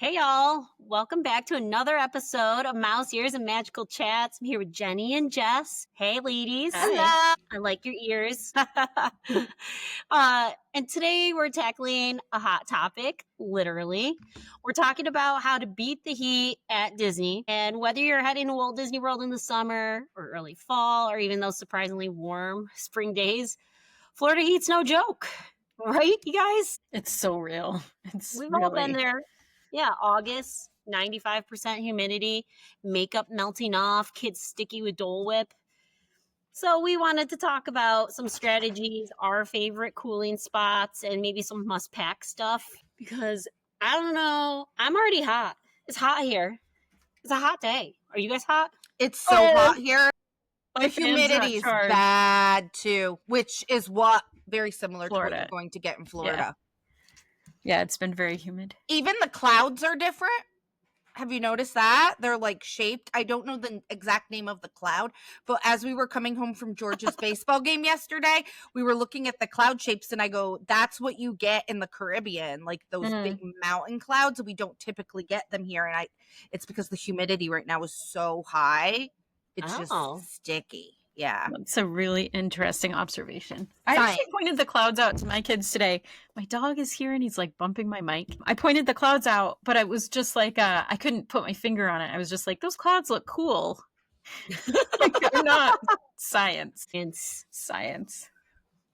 Hey y'all, welcome back to another episode of Mouse Ears and Magical Chats. I'm here with Jenny and Jess. Hey ladies. Hello. I like your ears. And today we're tackling a hot topic, literally. We're talking about how to beat the heat at Disney. And whether you're heading to Walt Disney World in the summer or early fall, or even those surprisingly warm spring days, Florida heat's no joke. Right, you guys? It's so real. We've all been there. Yeah, August, 95% humidity, makeup melting off, kids sticky with Dole Whip. So we wanted to talk about some strategies, our favorite cooling spots, and maybe some must-pack stuff. Because, I don't know, I'm already hot. It's hot here. It's a hot day. Are you guys hot? It's so hot here. My The humidity's bad too, which is very similar Florida. to what you're going to get in Florida. Yeah, it's been very humid. Even the clouds are different. Have you noticed that? They're like shaped. I don't know the exact name of the cloud, but as we were coming home from Georgia's baseball game yesterday, we were looking at the cloud shapes and I go, that's what you get in the Caribbean, like those big mountain clouds. We don't typically get them here. And it's because the humidity right now is so high. It's just sticky. Yeah. That's a really interesting observation. I actually pointed the clouds out to my kids today. My dog is here and he's like bumping my mic. I pointed the clouds out, but I was just like, I couldn't put my finger on it. I was just like, those clouds look cool. Like, they're not science. It's science.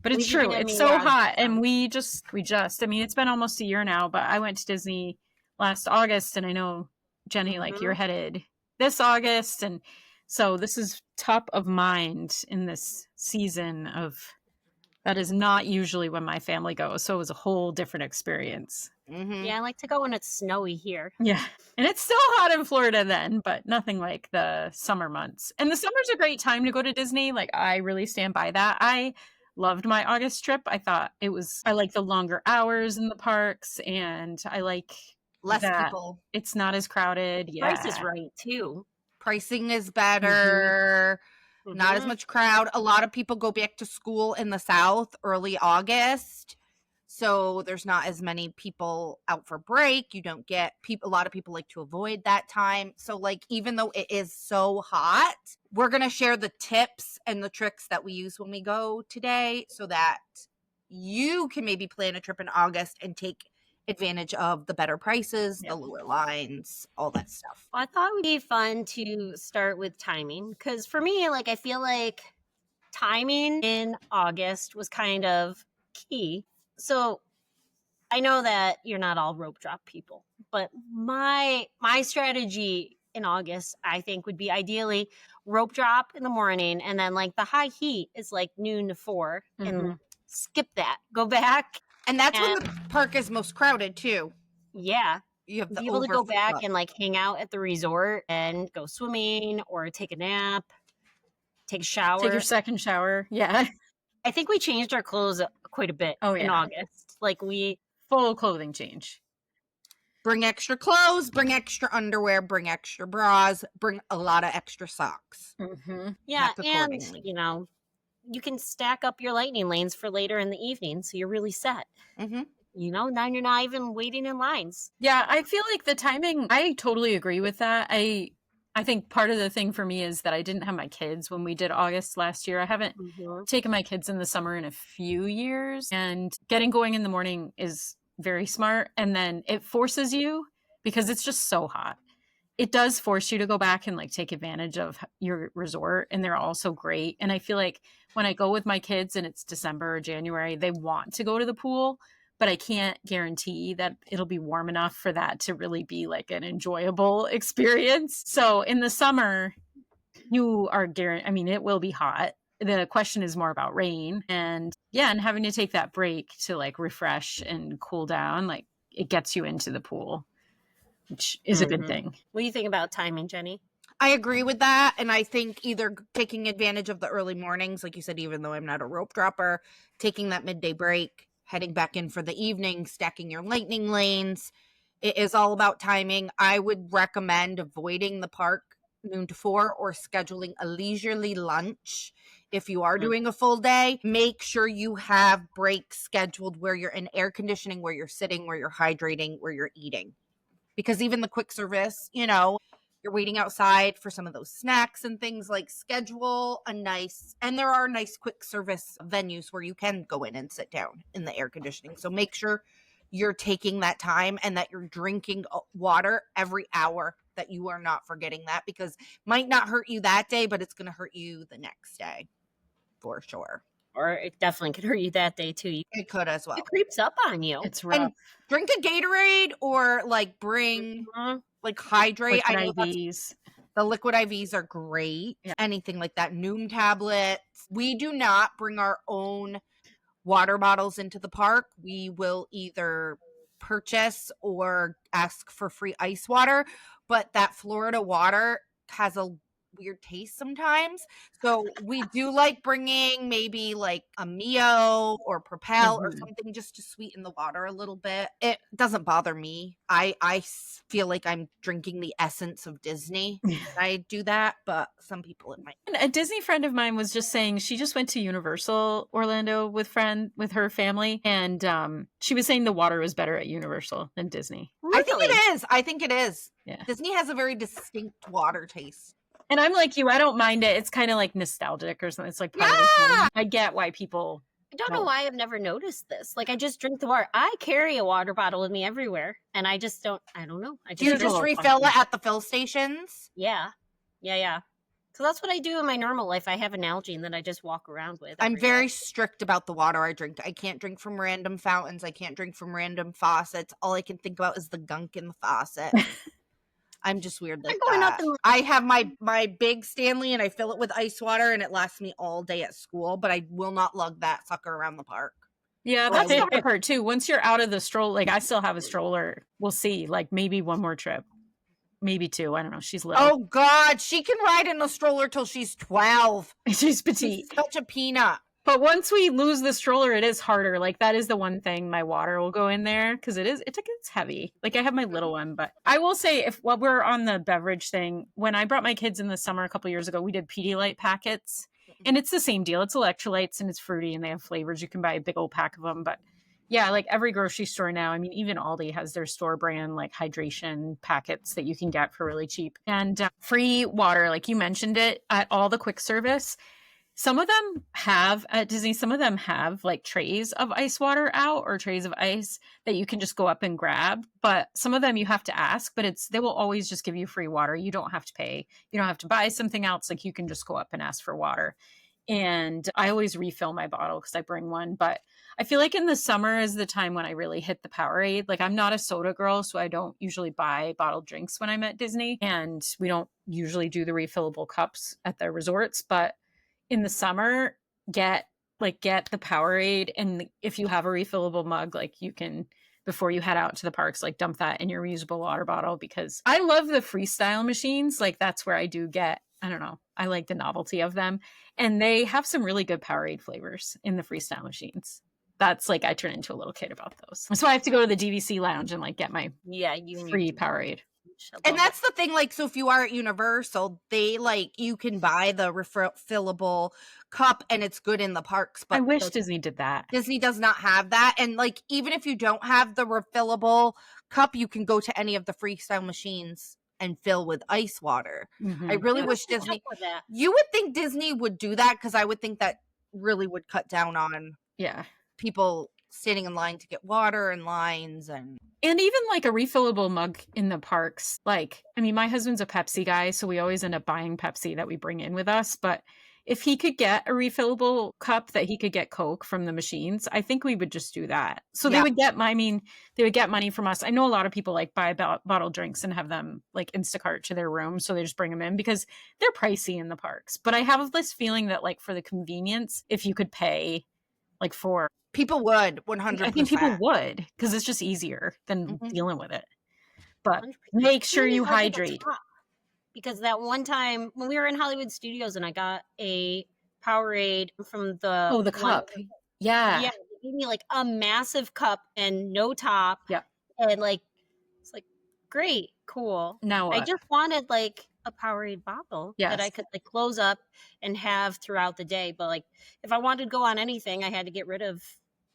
But it's true. It's so hot. And we just, I mean, it's been almost a year now, but I went to Disney last August and I know, Jenny, like you're headed this August. And so this is top of mind in this season that is not usually when my family goes. So it was a whole different experience. Mm-hmm. Yeah, I like to go when it's snowy here. Yeah. And it's still hot in Florida then, but nothing like the summer months. And the summer's a great time to go to Disney. Like I really stand by that. I loved my August trip. I like the longer hours in the parks and I like less people. It's not as crowded. Yeah. Price is right too. Pricing is better. Not as much crowd. A lot of people go back to school in the South early August. So there's not as many people out for break. You don't get a lot of people like to avoid that time. So like, even though it is so hot, we're going to share the tips and the tricks that we use when we go today so that you can maybe plan a trip in August and take advantage of the better prices, the lower lines, all that stuff. I thought it would be fun to start with timing because for me, like I feel like timing in August was kind of key. So I know that you're not all rope drop people, but my strategy in August, I think would be ideally rope drop in the morning and then like the high heat is like noon to 4 and skip that, go back. And that's when the park is most crowded too. Yeah. You have be able to go back and like hang out at the resort and go swimming or take a nap, take a shower. Take your second shower. Yeah. I think we changed our clothes quite a bit in August. Like full clothing change. Bring extra clothes, bring extra underwear, bring extra bras, bring a lot of extra socks. Yeah. And, you can stack up your lightning lanes for later in the evening. So you're really set. Now you're not even waiting in lines. Yeah. I feel like the timing, I totally agree with that. I think part of the thing for me is that I didn't have my kids when we did August last year. I haven't taken my kids in the summer in a few years and getting going in the morning is very smart. And then it forces you because it's just so hot. It does force you to go back and like take advantage of your resort and they're all so great. And I feel like when I go with my kids and it's December or January, they want to go to the pool, but I can't guarantee that it'll be warm enough for that to really be like an enjoyable experience. So in the summer, you are it will be hot. The question is more about rain and having to take that break to like refresh and cool down, like it gets you into the pool, which is a good thing. What do you think about timing, Jenny? I agree with that. And I think either taking advantage of the early mornings, like you said, even though I'm not a rope dropper, taking that midday break, heading back in for the evening, stacking your lightning lanes. It is all about timing. I would recommend avoiding the park noon to 4 or scheduling a leisurely lunch. If you are doing a full day, make sure you have breaks scheduled where you're in air conditioning, where you're sitting, where you're hydrating, where you're eating. because even the quick service, you're waiting outside for some of those snacks and things, like schedule a nice, and there are nice quick service venues where you can go in and sit down in the air conditioning. So make sure you're taking that time and that you're drinking water every hour, that you are not forgetting that, because it might not hurt you that day, but it's going to hurt you the next day for sure. Or it definitely could hurt you that day too. It could as well. It creeps up on you. It's rough. And drink a Gatorade, or like bring like hydrate. Liquid I know IVs. the liquid IVs are great. Yeah. Anything like that. Noom tablets. We do not bring our own water bottles into the park. We will either purchase or ask for free ice water, but that Florida water has a weird taste sometimes. So we do like bringing maybe like a Mio or Propel or something, just to sweeten the water a little bit. It doesn't bother me. I feel like I'm drinking the essence of Disney when I do that, but some people it might. And a Disney friend of mine was just saying she just went to Universal Orlando with her family, and she was saying the water was better at Universal than Disney. Really? I think it is. Yeah. Disney has a very distinct water taste. And I'm like you, I don't mind it. It's kind of like nostalgic or something. It's like part of the thing. I get why people. I don't know why I've never noticed this. Like, I just drink the water. I carry a water bottle with me everywhere, and I just don't. I don't know. Do you just refill it at the fill stations? Yeah. So that's what I do in my normal life. I have an Nalgene that I just walk around with. I'm very strict about the water I drink. I can't drink from random fountains. I can't drink from random faucets. All I can think about is the gunk in the faucet. I'm just weird like that. I have my big Stanley, and I fill it with ice water, and it lasts me all day at school, but I will not lug that sucker around the park. Yeah, that's the hard part too. Once you're out of the stroller, like I still have a stroller. We'll see. Like maybe one more trip. Maybe two. I don't know. She's little. Oh God, she can ride in a stroller till she's 12. She's petite. She's such a peanut. But once we lose the stroller, it is harder. Like that is the one thing my water will go in there because it's heavy. Like I have my little one, but I will say while we're on the beverage thing, when I brought my kids in the summer a couple years ago, we did Pedialyte packets, and it's the same deal. It's electrolytes and it's fruity and they have flavors. You can buy a big old pack of them, but yeah, like every grocery store now, I mean, even Aldi has their store brand like hydration packets that you can get for really cheap, and free water. Like you mentioned it at all the quick service. Some of them have at Disney, some of them have like trays of ice water out or trays of ice that you can just go up and grab. But some of them you have to ask, but they will always just give you free water. You don't have to pay. You don't have to buy something else. Like you can just go up and ask for water. And I always refill my bottle because I bring one. But I feel like in the summer is the time when I really hit the Powerade. Like I'm not a soda girl, so I don't usually buy bottled drinks when I'm at Disney. And we don't usually do the refillable cups at the resorts. But in the summer, get the Powerade, and if you have a refillable mug, like you can, before you head out to the parks, like dump that in your reusable water bottle, because I love the freestyle machines. Like that's where I do get, I don't know, I like the novelty of them, and they have some really good Powerade flavors in the freestyle machines. That's like I turn into a little kid about those. So I have to go to the DVC lounge and like get my free Powerade. And that's the thing, like, so if you are at Universal, they like you can buy the refillable cup and it's good in the parks. But I wish Disney did that. Disney does not have that. And like, even if you don't have the refillable cup, you can go to any of the freestyle machines and fill with ice water. Mm-hmm. I really wish Disney, you would think Disney would do that, because I would think that really would cut down on people standing in line to get water and lines and even like a refillable mug in the parks. Like, I mean, my husband's a Pepsi guy, so we always end up buying Pepsi that we bring in with us. But if he could get a refillable cup that he could get Coke from the machines, I think we would just do that. So they would get money from us. I know a lot of people like buy bottled drinks and have them like Instacart to their room. So they just bring them in because they're pricey in the parks. But I have this feeling that like for the convenience, if you could pay like for people would 100%. I think people would, because it's just easier than dealing with it. But 100%. Make sure you hydrate. Because that one time when we were in Hollywood Studios and I got a Powerade from the cup. Yeah. Yeah. They gave me like a massive cup and no top. Yeah. And like, it's like, great, cool. Now what? I just wanted like a Powerade bottle that I could like close up and have throughout the day. But like, if I wanted to go on anything, I had to get rid of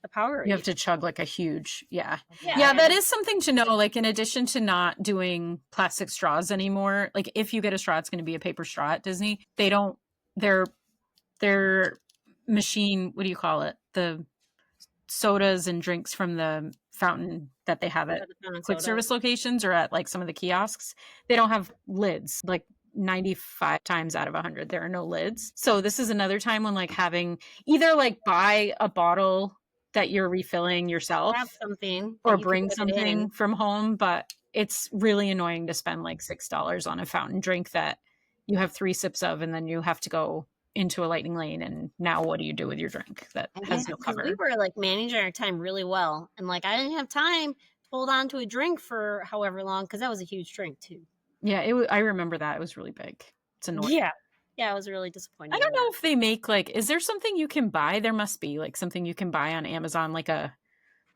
the Powerade. You have to chug like a huge, yeah. Yeah, That is something to know. Like, in addition to not doing plastic straws anymore, like if you get a straw, it's going to be a paper straw at Disney. They don't, their machine, what do you call it? The sodas and drinks from the fountain that they have at quick service locations or at like some of the kiosks, they don't have lids. Like 95 times out of 100, there are no lids. So this is another time when like having either like buy a bottle that you're refilling yourself, have something, or bring something from home, but it's really annoying to spend like $6 on a fountain drink that you have 3 sips of, and then you have to go into a lightning lane, and now what do you do with your drink that has no cover? We were like managing our time really well, and like I didn't have time to hold on to a drink for however long, because that was a huge drink too. Yeah, I remember that. It was really big. It's annoying. Yeah, I was really disappointed. I don't know if they make like, is there something you can buy? There must be like something you can buy on Amazon, like a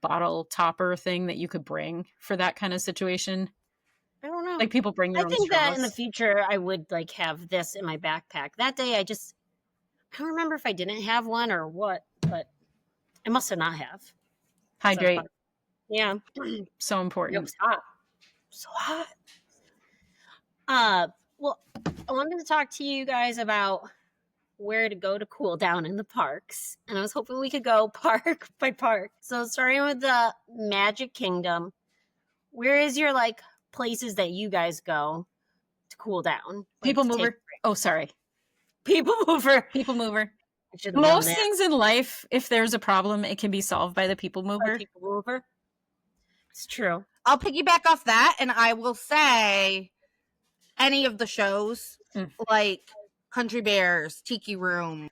bottle topper thing that you could bring for that kind of situation. I don't know. Like people bring their own straws. That in the future I would like have this in my backpack. That day I don't remember if I didn't have one or what, but I must have not have. Hydrate. Yeah. So important. It was hot. So hot. Well, I wanted to talk to you guys about where to go to cool down in the parks. And I was hoping we could go park by park. So starting with the Magic Kingdom, where is your like places that you guys go to cool down? People Mover. Oh, sorry. People Mover. People Mover. Most things in life, if there's a problem, it can be solved by the People Mover. People Mover. It's true. I'll piggyback off that, and I will say any of the shows like Country Bears, Tiki Room,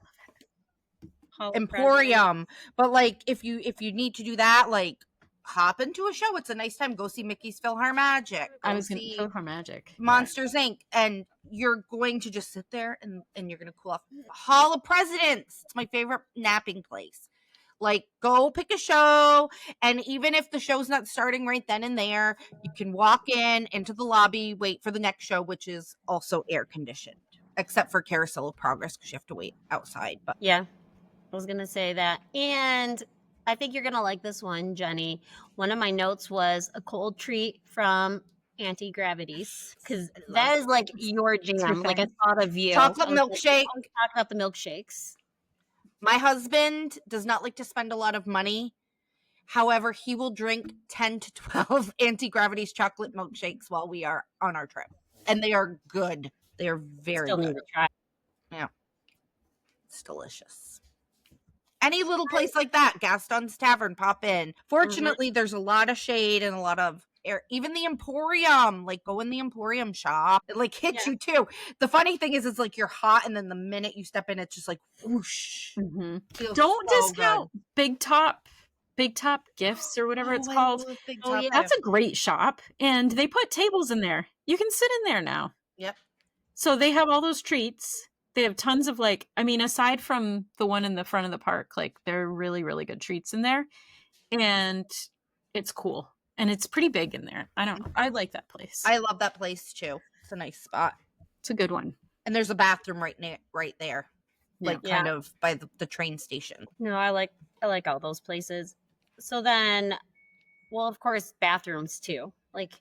Emporium. But like if you need to do that, like hop into a show. It's a nice time. Go see Mickey's PhilharMagic. I was going to PhilharMagic. Monsters Inc. And you're going to just sit there and you're going to cool off. Hall of Presidents. It's my favorite napping place. Like, go pick a show, and even if the show's not starting right then and there, you can walk into the lobby, wait for the next show, which is also air conditioned, except for Carousel of Progress because you have to wait outside. But yeah, I was gonna say that, and I think you're gonna like this one, Jenny. One of my notes was a cold treat from Anti-Gravity's, because that is like your jam. Like I thought of you. Chocolate milkshake. Talk about the milkshakes. My husband does not like to spend a lot of money. However, he will drink 10 to 12 Anti-Gravity's chocolate milkshakes while we are on our trip. And they are good. They are very good. Need to try. Yeah. It's delicious. Any little place like that, Gaston's Tavern, pop in. Fortunately, there's a lot of shade and a lot of air. Even the Emporium, like go in the Emporium shop. It like hits you too. The funny thing is, it's like you're hot, and then the minute you step in, it's just like whoosh. Don't discount Big Top Gifts or whatever it's called. That's a great shop, and they put tables in there. You can sit in there now. Yep. So they have all those treats. They have tons of like, I mean, aside from the one in the front of the park, like they're really, really good treats in there, and it's cool. And it's pretty big in there. I don't know. I like that place. I love that place too. It's a nice spot. It's a good one. And there's a bathroom right there. Like kind of by the train station. No, I like all those places. So then, well, of course, bathrooms too. Like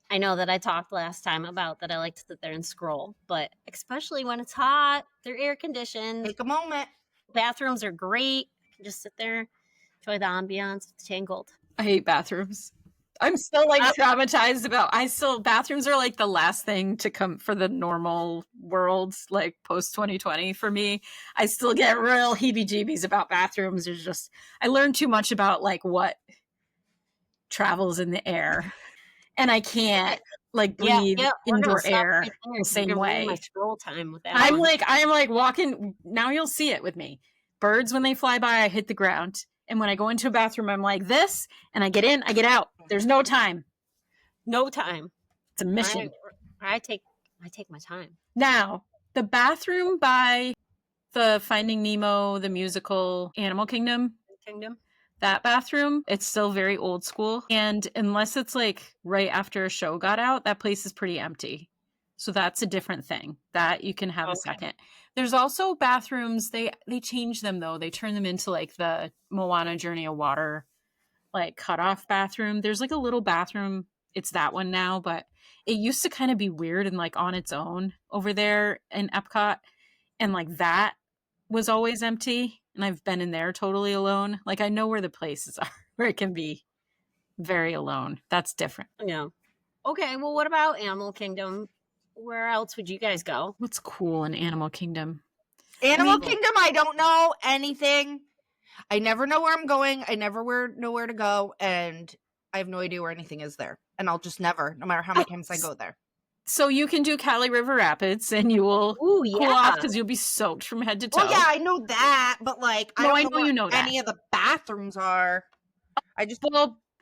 I know that I talked last time about that I like to sit there and scroll, but especially when it's hot, they're air conditioned. Take a moment. Bathrooms are great. You can just sit there, enjoy the ambiance. It's Tangled. I hate bathrooms. I'm still like traumatized about. Bathrooms are like the last thing to come for the normal world, like post 2020 for me. I still get real heebie-jeebies about bathrooms. There's just I learned too much about like what travels in the air, and I can't like breathe indoor air the same way. My scroll time with that. I'm like walking. Now you'll see it with me. Birds when they fly by, I hit the ground. And when I go into a bathroom, I'm like this, and I get in, I get out. There's no time. No time. It's a mission. I take my time. Now, the bathroom by the Finding Nemo, the musical Animal Kingdom, that bathroom, it's still very old school. And unless it's like right after a show got out, that place is pretty empty. So that's a different thing that you can have a second. There's also bathrooms. They change them though. They turn them into like the Moana Journey of Water, like cutoff bathroom. There's like a little bathroom. It's that one now, but it used to kind of be weird and like on its own over there in Epcot. And like that was always empty. And I've been in there totally alone. Like I know where the places are where it can be very alone. That's different. Yeah. Okay. Well, what about Animal Kingdom? Where else would you guys go? What's cool in Animal Kingdom? Animal Kingdom, I don't know anything. I never know where I'm going. I never know where to go. And I have no idea where anything is there. And I'll just never, no matter how many times I go there. So you can do Cali River Rapids and you will cool off because you'll be soaked from head to toe. Oh, yeah, I know that. But like, I don't know you know that. any of the bathrooms are. I just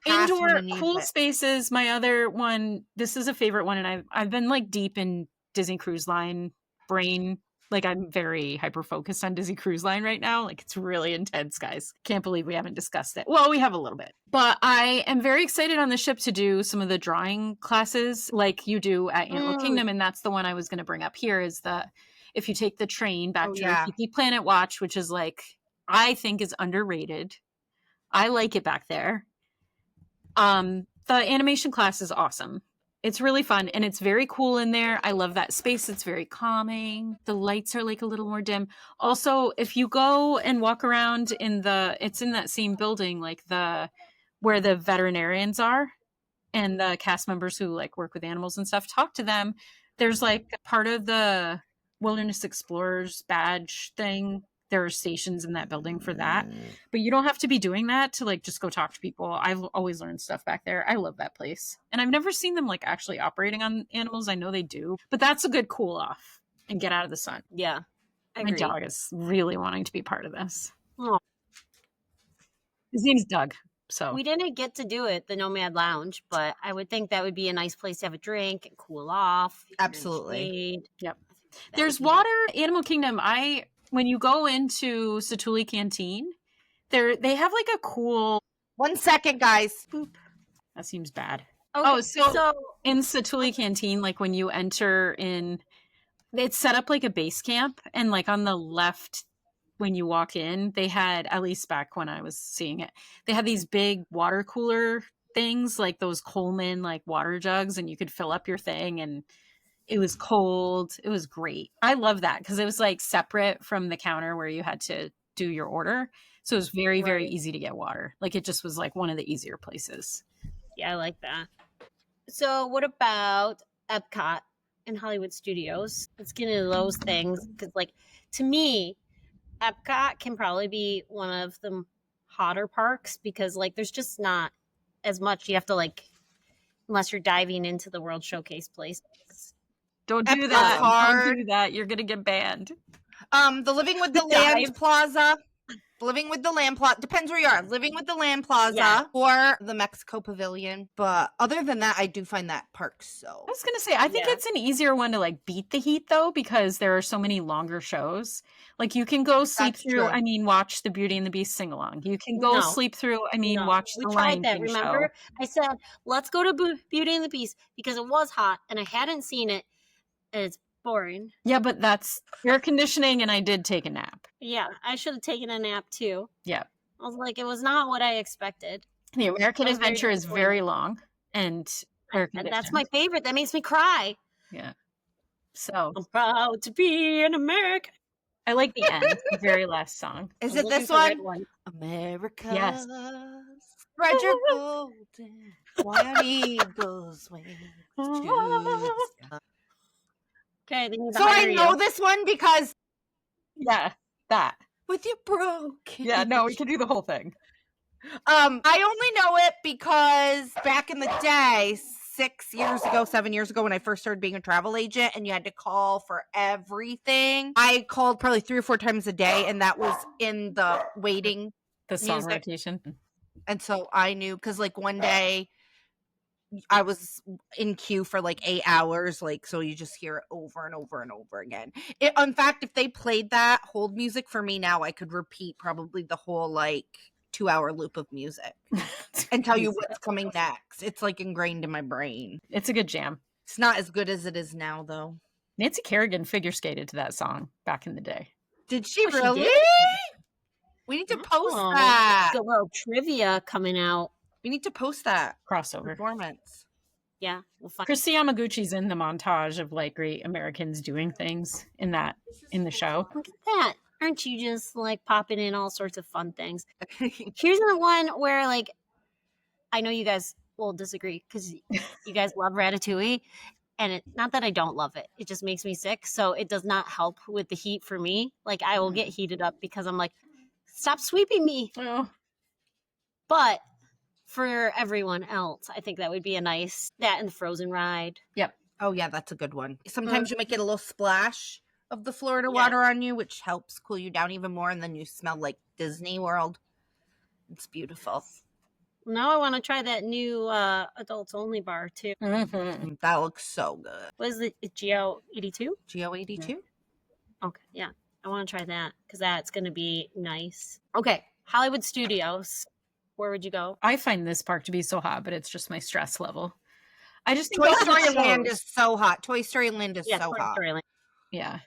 indoor cool spaces. My other one, this is a favorite one, and I've been like deep in Disney Cruise Line brain. Like I'm very hyper focused on Disney Cruise Line right now. Like it's really intense, guys. Can't believe we haven't discussed it. Well, we have a little bit, but I am very excited on the ship to do some of the drawing classes like you do at Animal Kingdom, and that's the one I was going to bring up here. Is if you take the train back to Tiki Planet Watch, which is like I think is underrated. I like it back there. The animation class is awesome. It's really fun and it's very cool in there. I love that space. It's very calming. The lights are like a little more dim. Also, if you go and walk around it's in that same building, like where the veterinarians are and the cast members who like work with animals and stuff, talk to them. There's like part of the Wilderness Explorers badge thing. There are stations in that building for that, but you don't have to be doing that to like just go talk to people. I've always learned stuff back there. I love that place, and I've never seen them like actually operating on animals. I know they do, but that's a good cool off and get out of the sun. Yeah, my dog is really wanting to be part of this. Oh. His name's Doug. So we didn't get to do it, the Nomad Lounge, but I would think that would be a nice place to have a drink and cool off. Absolutely. Yep. There's water. Animal Kingdom. When you go into Satuli Canteen, they have like a cool... 1 second, guys. Boop. That seems bad. Okay, so in Satuli Canteen, like when you enter in, it's set up like a base camp. And like on the left, when you walk in, they had, at least back when I was seeing it, they had these big water cooler things, like those Coleman like water jugs, and you could fill up your thing and... It was cold. It was great. I love that because it was like separate from the counter where you had to do your order. So it was very, very easy to get water. Like it just was like one of the easier places. Yeah, I like that. So what about Epcot and Hollywood Studios? Let's get into those things because like to me, Epcot can probably be one of the hotter parks because like there's just not as much you have to like unless you're diving into the World Showcase place. Don't do that. Don't do that. You're gonna get banned. The Living with the Land Plaza. Living with the Land Plaza. Depends where you are. Living with the Land Plaza or the Mexico Pavilion. But other than that, I do find that park so. I was gonna say, I think it's an easier one to like beat the heat though, because there are so many longer shows. Like you can go sleep through. I mean, watch the Beauty and the Beast sing along. You can go sleep through. I mean, watch the Lion King show. Remember, I said let's go to Beauty and the Beast because it was hot and I hadn't seen it. And it's boring. Yeah, but that's air conditioning, and I did take a nap. Yeah, I should have taken a nap too. Yeah. I was like, it was not what I expected. The American Adventure is very long, and that's my favorite. That makes me cry. Yeah. So I'm proud to be an American. I like the end, the very last song. Is it this one? America. Yes. Spread your golden white eagles wings to the sky. Okay, so I know this one because that with your broken. Yeah, no, we can do the whole thing. I only know it because back in the day, 7 years ago, when I first started being a travel agent, and you had to call for everything. I called probably 3 or 4 times a day, and that was in the waiting, the song rotation. And so I knew because like one day. I was in queue for like 8 hours, like so you just hear it over and over and over again. In fact, if they played that hold music for me now, I could repeat probably the whole like 2-hour loop of music and tell you what's coming next. It's like ingrained in my brain. It's a good jam. It's not as good as it is now, though. Nancy Kerrigan figure skated to that song back in the day. Did she Oh, she really? did? We need to post Oh, that. got a little trivia coming out. We need to post that Crossover. performance. Yeah, we'll find. Chrissy Yamaguchi's in the montage of like great Americans doing things in the show. Look at that. Aren't you just like popping in all sorts of fun things? Here's the one where like I know you guys will disagree because you guys love Ratatouille. And not that I don't love it. It just makes me sick. So it does not help with the heat for me. Like I will get heated up because I'm like, stop sweeping me. Oh. But for everyone else, I think that would be a nice, that and the Frozen ride. Yep. Oh, yeah, that's a good one. Sometimes you might get a little splash of the Florida water on you, which helps cool you down even more. And then you smell like Disney World. It's beautiful. Now I want to try that new adults only bar too. Mm-hmm. That looks so good. What is it? Geo 82? Geo 82? Okay, yeah. I want to try that because that's going to be nice. Okay, Hollywood Studios. Where would you go? I find this park to be so hot, but it's just my stress level. I just think Toy all the Story Land shows- is so hot. Toy Story Land is so Toy hot. Story Land. Yeah.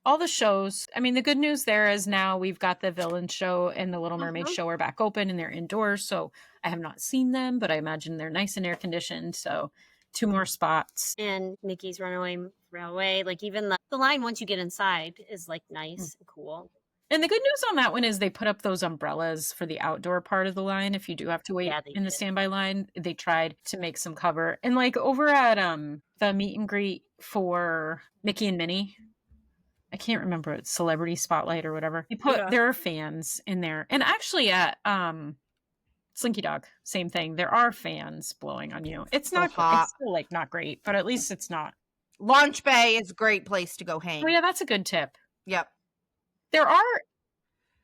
All the shows. I mean, the good news there is now we've got the Villain show and the Little Mermaid show are back open and they're indoors. So I have not seen them, but I imagine they're nice and air conditioned. So 2 more spots. And Mickey's Runaway Railway. Like even the line once you get inside is like nice and cool. And the good news on that one is they put up those umbrellas for the outdoor part of the line. If you do have to wait in the standby line, they tried to make some cover. And like over at the meet and greet for Mickey and Minnie, I can't remember, it's Celebrity Spotlight or whatever. They put there are fans in there. And actually at Slinky Dog, same thing. There are fans blowing on you. It's So not hot. it's still like not great, but at least it's not. Launch Bay is a great place to go hang. Oh yeah, that's a good tip. Yep. There are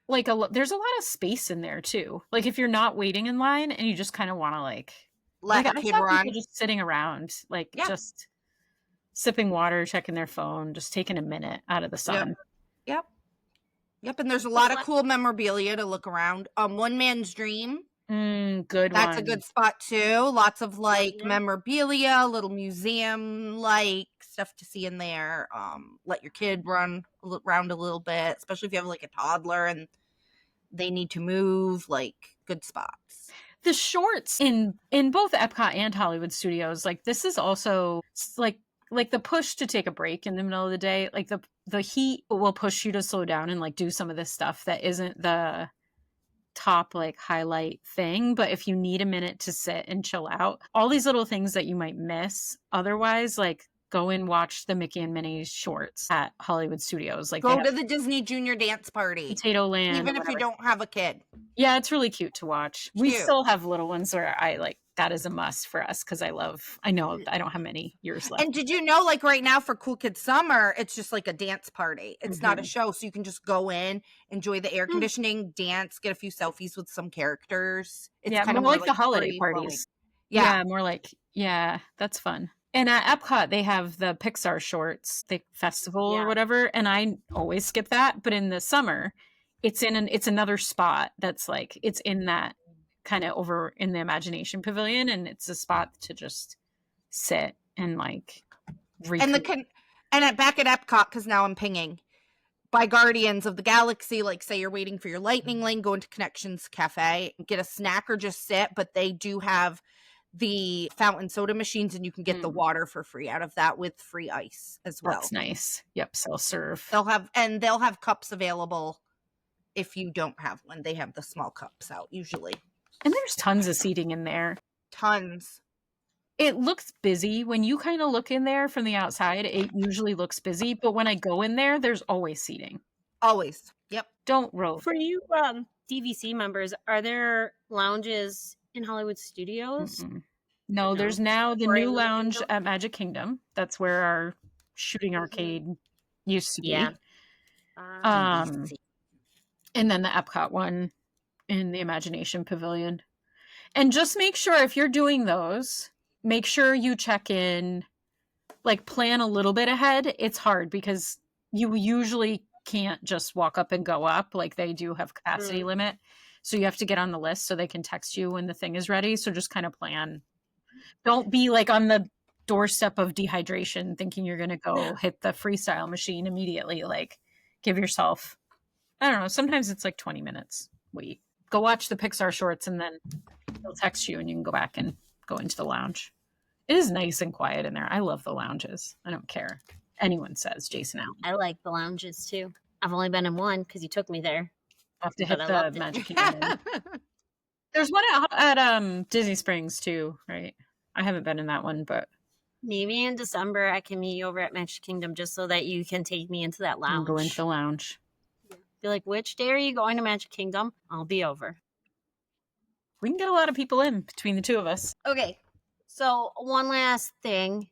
like there's a lot of space in there too. Like if you're not waiting in line and you just kind of want to like Let a I kid saw run. people just sitting around, like Yeah. just sipping water, checking their phone, just taking a minute out of the sun. Yep. And there's a lot of cool memorabilia to look around. One Man's Dream. Good That's one. a good spot too. Lots of like memorabilia, little museum like stuff to see in there. Let your kid run around a little bit, especially if you have like a toddler and they need to move. Like good spots. The shorts in both Epcot and Hollywood Studios, like this is also like the push to take a break in the middle of the day. Like the heat will push you to slow down and like do some of this stuff that isn't the top like highlight thing, but if you need a minute to sit and chill out, all these little things that you might miss otherwise, like go and watch the Mickey and Minnie shorts at Hollywood Studios. Like go to the Disney Junior Dance Party, Potato Land, even if you don't have a kid. Yeah, it's really cute to watch. We still have little ones where I like that is a must for us because I know I don't have many years left. And did you know, like right now for Cool Kids Summer, it's just like a dance party. It's not a show, so you can just go in, enjoy the air conditioning, dance, get a few selfies with some characters. It's kind of more like the holiday parties. More like that's fun. And at Epcot, they have the Pixar shorts, the festival or whatever, and I always skip that. But in the summer, it's another spot that's like it's in that kind of over in the Imagination Pavilion, and it's a spot to just sit and like and back at Epcot, because now I'm pinging by Guardians of the Galaxy. Like say you're waiting for your lightning lane, go into Connections Cafe, get a snack or just sit. But they do have the fountain soda machines, and you can get the water for free out of that with free ice as well. That's nice. Yep, self-serve. They'll have cups available if you don't have one. They have the small cups out usually. And there's tons of seating in there. Tons. It looks busy. When you kind of look in there from the outside, it usually looks busy. But when I go in there, there's always seating. Always. Yep. Don't roll. For you DVC members, are there lounges in Hollywood Studios? No, there's now the new lounge at Magic Kingdom. That's where our shooting arcade used to be. Yeah. And then the Epcot one in the Imagination Pavilion. And just make sure if you're doing those, make sure you check in, like plan a little bit ahead. It's hard because you usually can't just walk up and go up. Like they do have capacity limit. So you have to get on the list so they can text you when the thing is ready. So just kind of plan. Don't be like on the doorstep of dehydration thinking you're going to go hit the freestyle machine immediately. Like, give yourself, I don't know, sometimes it's like 20 minutes. Wait, go watch the Pixar shorts and then they'll text you and you can go back and go into the lounge. It is nice and quiet in there. I love the lounges. I don't care. Anyone says, Jason Allen. I like the lounges too. I've only been in one because you took me there. I'll have to hit I the loved it. Magic Kingdom. There's one at Disney Springs too, right? I haven't been in that one, but Maybe in December I can meet you over at Magic Kingdom just so that you can take me into that I'll lounge. go into the lounge. Be like, which day are you going to Magic Kingdom? I'll be over. We can get a lot of people in between the two of us. Okay, so one last thing.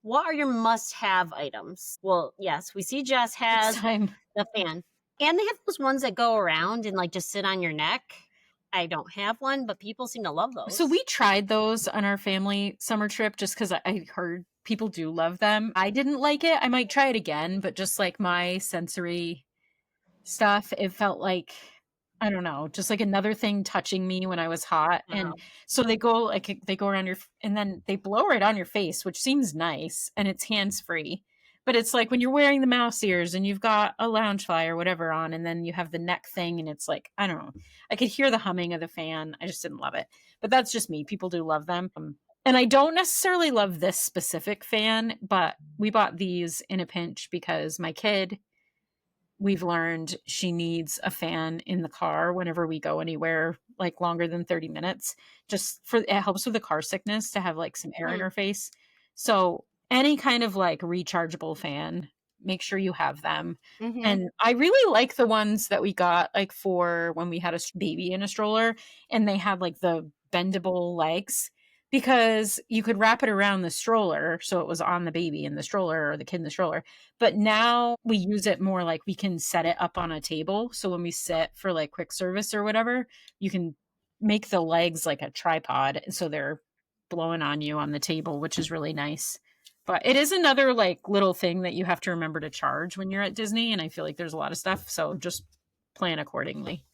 What are your must-have items? Well, yes, we see Jess has Next time. the fan. And they have those ones that go around and like just sit on your neck. I don't have one, but people seem to love those. So we tried those on our family summer trip just because I heard people do love them. I didn't like it. I might try it again, but just like my sensory stuff, it felt like, I don't know, just like another thing touching me when I was hot. Wow. And so they go around your, and then they blow right on your face, which seems nice, and it's hands-free. But it's like when you're wearing the mouse ears and you've got a Loungefly or whatever on, and then you have the neck thing, and it's like, I don't know. I could hear the humming of the fan. I just didn't love it. But that's just me. People do love them. And I don't necessarily love this specific fan, but we bought these in a pinch because my kid, we've learned she needs a fan in the car whenever we go anywhere like longer than 30 minutes. Just for it helps with the car sickness to have like some air in her face. So any kind of like rechargeable fan, make sure you have them. Mhm. And I really like the ones that we got like for when we had a baby in a stroller and they had like the bendable legs, because you could wrap it around the stroller so it was on the baby in the stroller or the kid in the stroller. But now we use it more like we can set it up on a table. So when we sit for like quick service or whatever, you can make the legs like a tripod so they're blowing on you on the table, which is really nice. But it is another like little thing that you have to remember to charge when you're at Disney. And I feel like there's a lot of stuff. So just plan accordingly.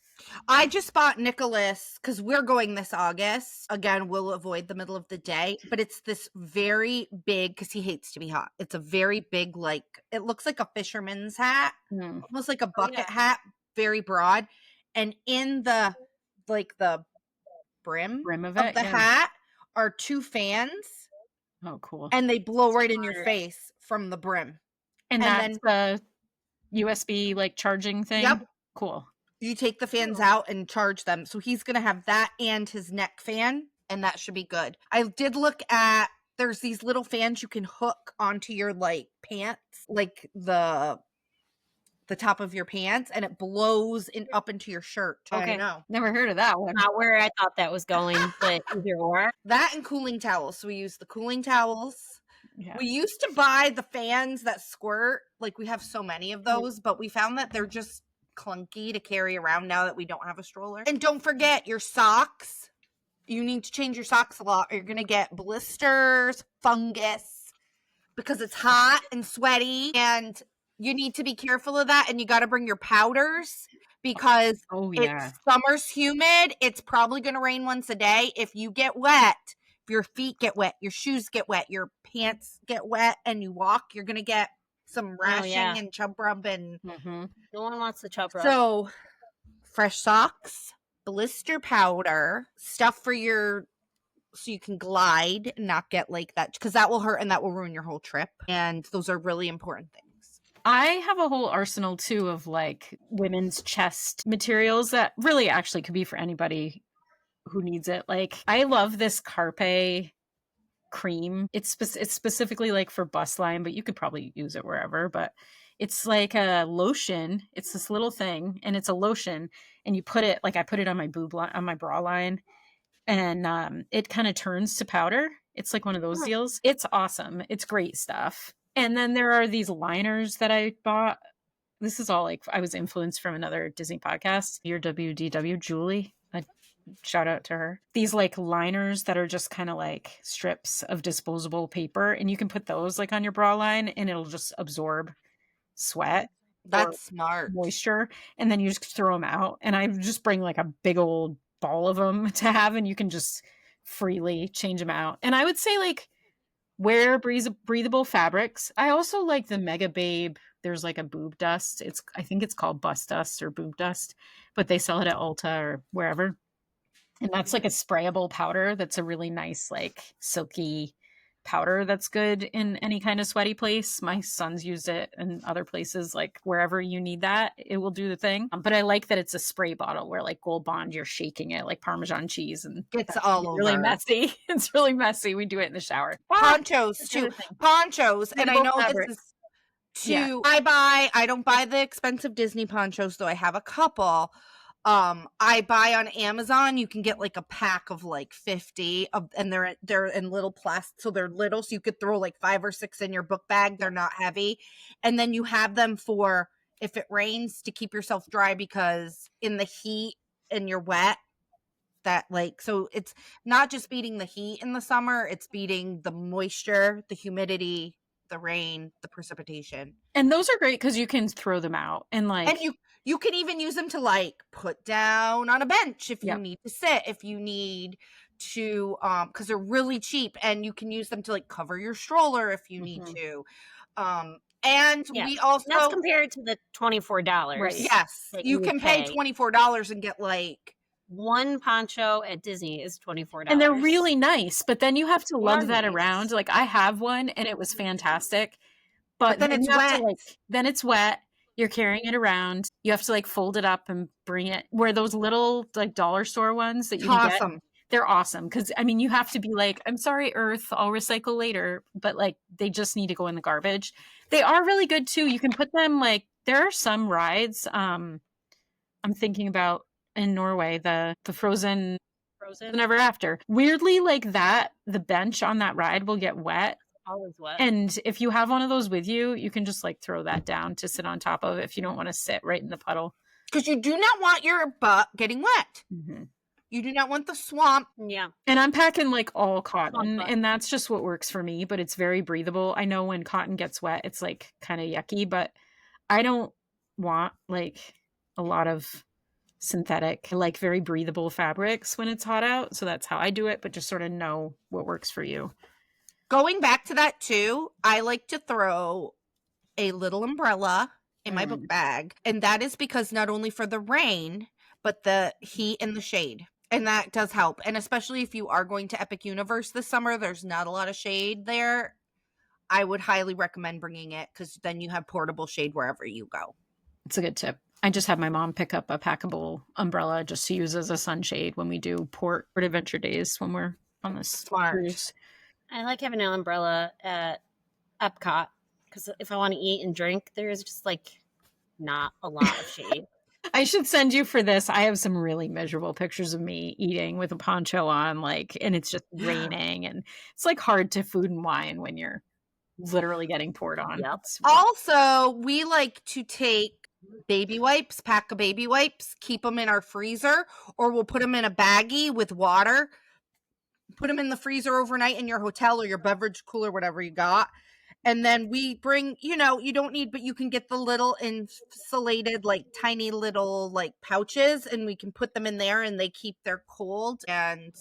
I just bought Nicholas because we're going this August. Again, we'll avoid the middle of the day, but it's this very big, because he hates to be hot. It's a very big, like, it looks like a fisherman's hat, almost like a bucket hat, very broad. And in the, like, the brim of the hat are two fans. Oh, cool. And they blow right in your face from the brim. And that's the USB like charging thing? Yep. Cool. You take the fans out and charge them. So he's going to have that and his neck fan, and that should be good. I did look at, there's these little fans you can hook onto your like pants, like the top of your pants, and it blows up into your shirt. Okay. I know. Never heard of that one. Not where I thought that was going, but either or. That and cooling towels. So we use the cooling towels. Yeah. We used to buy the fans that squirt. Like we have so many of those, but we found that they're just clunky to carry around now that we don't have a stroller. And don't forget your socks. You need to change your socks a lot or you're going to get blisters, fungus, because it's hot and sweaty, and you need to be careful of that. And you got to bring your powders because it's summer's humid. It's probably going to rain once a day. If you get wet, if your feet get wet, your shoes get wet, your pants get wet, and you walk, you're going to get some rashing and chub rub. And no one wants the chub rub. So fresh socks, blister powder, stuff for your, so you can glide and not get like that, because that will hurt and that will ruin your whole trip. And those are really important things. I have a whole arsenal too of like women's chest materials that really actually could be for anybody who needs it. Like I love this Carpe cream. It's specifically like for bust line, but you could probably use it wherever. But it's like a lotion. It's this little thing, and it's a lotion, and you put it, like I put it on my boob line, on my bra line, and it kind of turns to powder. It's like one of those deals. It's awesome. It's great stuff. And then there are these liners that I bought. This is all like I was influenced from another Disney podcast. Your WDW Julie. Shout out to her. These like liners that are just kind of like strips of disposable paper, and you can put those like on your bra line and it'll just absorb sweat. That's smart. Moisture. And then you just throw them out. And I just bring like a big old ball of them to have, and you can just freely change them out. And I would say like wear breathable fabrics. I also like the Mega Babe. There's like a boob dust. I think it's called bust dust or boob dust, but they sell it at Ulta or wherever. And that's like a sprayable powder. That's a really nice, like silky powder that's good in any kind of sweaty place. My son's used it in other places, like wherever you need that, it will do the thing. But I like that it's a spray bottle where like Gold Bond, you're shaking it like Parmesan cheese and It's all over. Really messy. It's really messy. We do it in the shower. Ponchos too. Ponchos. And I know fabric. this is too. Yeah. I don't buy the expensive Disney ponchos, though I have a couple. I buy on Amazon. You can get like a pack of like 50 and they're in little plastic, so they're little, so you could throw like 5 or 6 in your book bag. They're not heavy, and then you have them for if it rains to keep yourself dry, because in the heat and you're wet, that like, so it's not just beating the heat in the summer, it's beating the moisture, the humidity, the rain, the precipitation. And those are great because you can throw them out and like, and you can even use them to like put down on a bench if you need to sit, if you need to, because they're really cheap, and you can use them to like cover your stroller if you need to. And we also, that's compared to the $24. Right. Yes, you can pay $24 and get like one poncho at Disney is $24. And they're really nice, but then you have to lug that around. Like I have one and it was fantastic, but then it's wet. Then it's wet. You're carrying it around. You have to like fold it up and bring it, where those little like dollar store ones that you can get, they're awesome. Because I mean, you have to be like, I'm sorry, Earth, I'll recycle later, but like they just need to go in the garbage. They are really good too. You can put them like, there are some rides. I'm thinking about in Norway, the Frozen Ever After. Weirdly, like that, the bench on that ride will get wet. Always wet. And if you have one of those with you, you can just like throw that down to sit on top of if you don't want to sit right in the puddle. Because you do not want your butt getting wet. Mm-hmm. You do not want the swamp. Yeah. And I'm packing like all cotton, and that's just what works for me, but it's very breathable. I know when cotton gets wet, it's like kind of yucky, but I don't want like a lot of synthetic, like very breathable fabrics when it's hot out. So that's how I do it, but just sort of know what works for you. Going back to that too, I like to throw a little umbrella in my book bag. And that is because not only for the rain, but the heat and the shade. And that does help. And especially if you are going to Epic Universe this summer, there's not a lot of shade there. I would highly recommend bringing it, because then you have portable shade wherever you go. It's a good tip. I just had my mom pick up a packable umbrella just to use as a sunshade when we do port adventure days when we're on this cruise. I like having an umbrella at Epcot, because if I want to eat and drink, there's just like not a lot of shade. I should send you for this. I have some really miserable pictures of me eating with a poncho on, like, and it's just raining, and it's like hard to food and wine when you're literally getting poured on. Yep. Also, we like to take baby wipes, pack of baby wipes, keep them in our freezer, or we'll put them in a baggie with water, put them in the freezer overnight in your hotel or your beverage cooler, whatever you got. And then we bring, you don't need, but you can get the little insulated, like tiny little like pouches, and we can put them in there and they keep their cold. And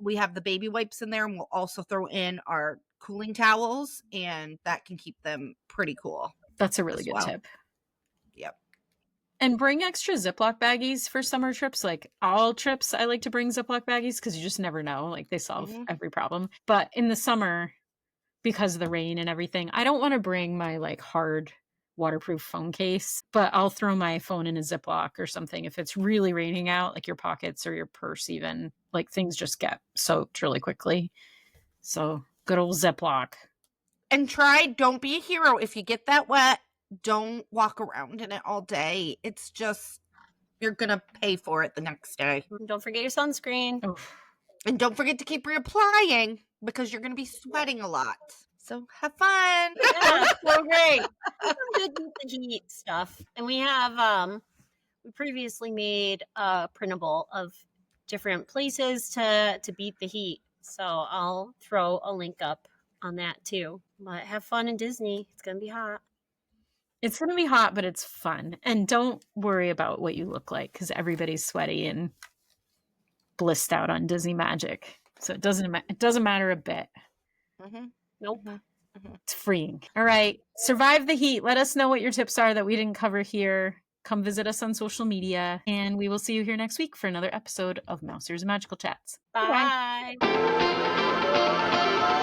we have the baby wipes in there, and we'll also throw in our cooling towels, and that can keep them pretty cool. That's a really good tip. Yep. And bring extra Ziploc baggies for summer trips. Like all trips, I like to bring Ziploc baggies because you just never know. Like they solve every problem. But in the summer, because of the rain and everything, I don't want to bring my like hard waterproof phone case, but I'll throw my phone in a Ziploc or something. If it's really raining out, like your pockets or your purse, even like things just get soaked really quickly. So good old Ziploc. And don't be a hero. If you get that wet, don't walk around in it all day. It's just, you're going to pay for it the next day. Don't forget your sunscreen. Oh. And don't forget to keep reapplying, because you're going to be sweating a lot. So have fun. Yeah, so great. Good with the heat stuff. And we have, we previously made a printable of different places to beat the heat. So I'll throw a link up on that too. But have fun in Disney. It's going to be hot. It's going to be hot, but it's fun. And don't worry about what you look like, because everybody's sweaty and blissed out on Disney Magic. So it doesn't matter a bit. Mm-hmm. Nope. It's freeing. All right. Survive the heat. Let us know what your tips are that we didn't cover here. Come visit us on social media, and we will see you here next week for another episode of Mousers and Magical Chats. Bye. Bye.